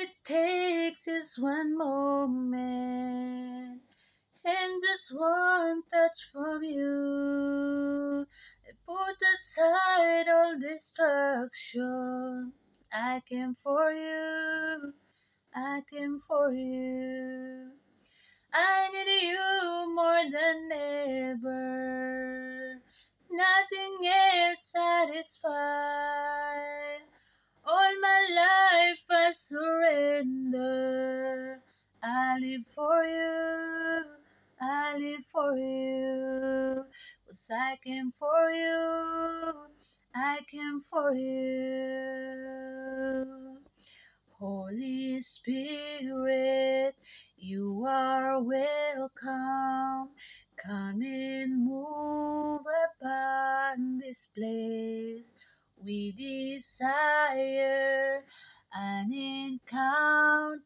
it takes is one moment and just one touch from you. Put aside all distraction. I came for you. I came for you. I need you more than ever. Nothing else satisfies. All my life I surrender. I live for you. I live for you. 'Cause I came for you. I came for you. Holy Spirit, you are welcome. Come and move upon this place. We desire an encounter